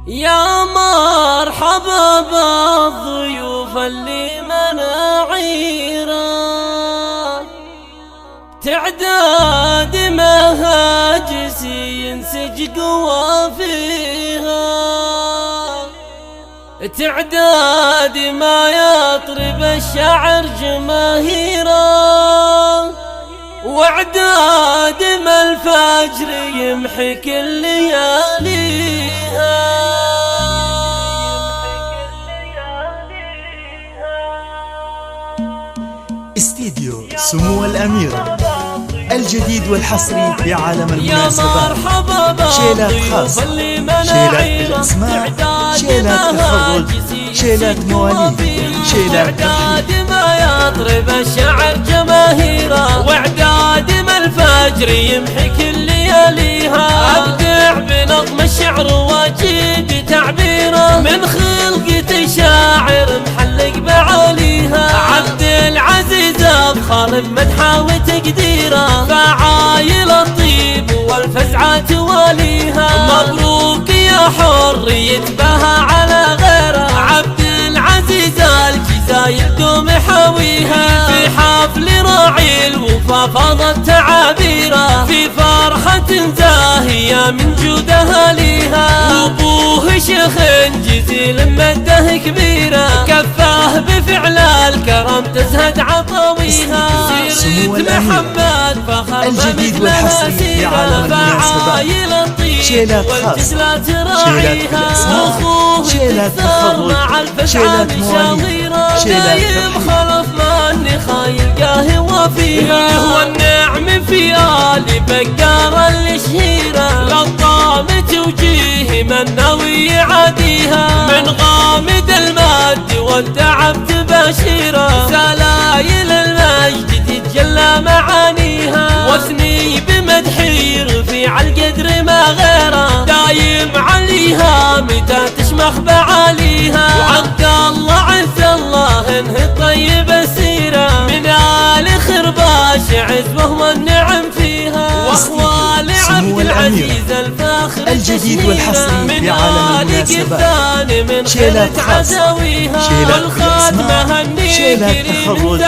يا مرحبا بالضيوف اللي مناعيره، تعداد مهاجس ينسج قوافيها، تعداد ما يطرب الشعر جماهيره، واعداد ما الفجر يمحي كل لياليها. استديو سمو الأميرة، الجديد والحصري في عالم المناسبات. شيلات خاصة، شيلات بالأسماء، شيلات تخرج، شيلات مواليد، شيلات ترحيب، ما يطرب الشعر جماهيره، واعداد ما الفجر يمحي كل لياليها. ابدع بنظم الشعر واجيب تعبيره، من خلقة شاعر محلق بعاليها. عبد العزيز افخر بمدحه وتقديره، فعايل الطيب والفزعه تواليها. مبروك يا حر يتباهى على غيره، عبد العزيز الجزاير دوم حاويها. في حفل راعي الوفا فاضت تعابيره، في فرحة زاهية من جودها ليها. وابوه شيخ جزيل مده كبيره، كفاه بفعل الكرم تزهد عطاويها. سيرة محمد فخر الجديد والحصري في عالم المناسبات. شيلات خاصة، شيلات بالأسماء، شيلات تخرج، شيلات مواليد، شيلات ترحيب. خلف ماني خايل قهوة فيها، والنعم في آل بقار الشهيرة. للطعم توجيه من ناوي يعاديها، من غامد الماد والتعب تباشيره. سلايل المجد تتجلى معانيها، واثني بمدحي رفيع القدر ما غيره. دايم عليها متى تشمخ بعاليها، وعبد الله عز الله انه طيب السيره. من آل خرباش عز وهو النعم فيها، واخوال عبد العزيز الفاخر الجديد والحصري في عالم المناسبات. شيلات خاصة، شيلات بالأسماء، شيلات تخرج،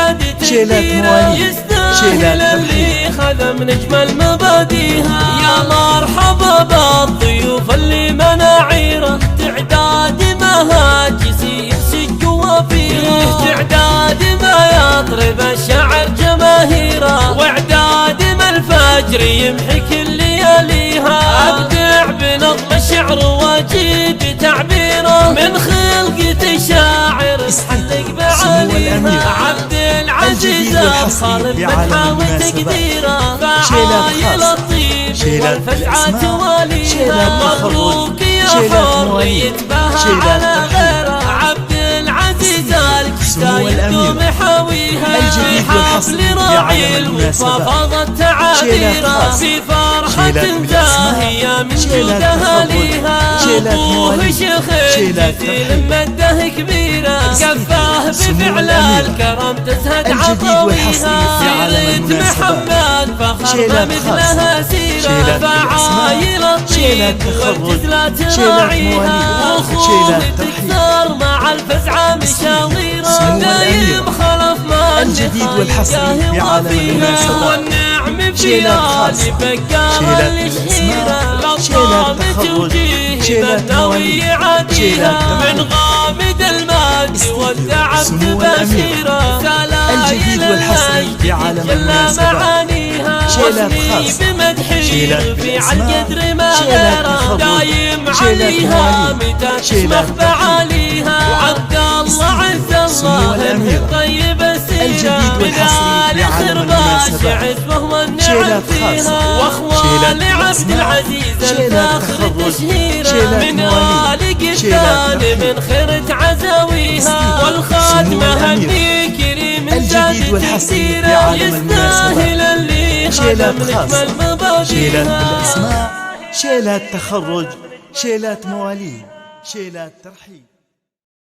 شيلات مواليد، شيلات ترحيب. خذ من اجمل مباديها. يا مرحبا بالضيوف اللي مناعيره، تعداد مهاجس يمسك قوافيها. تعداد ما يطرب الشعر جماهيره، واعداد ما الفجر يمحي كل لياليها. ابدع بنظم الشعر واجيب تعبيره، من خلقة شاعر محلق بعاليها. عبد العزيز افخر بمدحه وتقديره، فعايل الطيب والفزعه تواليها. مبروك يا حر يتباهى على غيره، عبد العزيز الجزاير دوم حاويها. الجديد والحصري في عالم المناسبات. فاضت تعابيره، في فرحة زاهية من جودها ليها. وابوه شيخ جزيل مده كبيره، كفاه بفعل الكرم تزهد عطاويها. سيرة محمد فخر ما مثلها سيره، فعايل الطيب والجزلة تراعيها. واخوه تكثر مع الفزعه مشاويره، دايم خلف ما الجديد والحصري في عالم المناسبات. والنعم في شيلات آل خاصة، بقار الشهيرة. شيلات تخرج، شيلات مواليد، شيلات من غامد الماد والتعب تباشيره. الجديد والحصري في عالم المناسبات. شيلات خاصة، شيلات بالأسماء، شيلات تخرج، شيلات مواليد، شيلات ترحيب. وعبد الله عز الله طيب السيره. الجديد والحصري في عالم المناسبات. شيلات خاصة، واخوال عبد العزيز شيلات تخرج، شيلات مواليد، شيلات ترحيب. من خيرة عزاويها، والخادمة هني كريم الجديد والحصري في عالم المناسبات. شيلات خاصة، شيلات بالأسماء، شيلات تخرج، شيلات مواليد، شيلات ترحيب.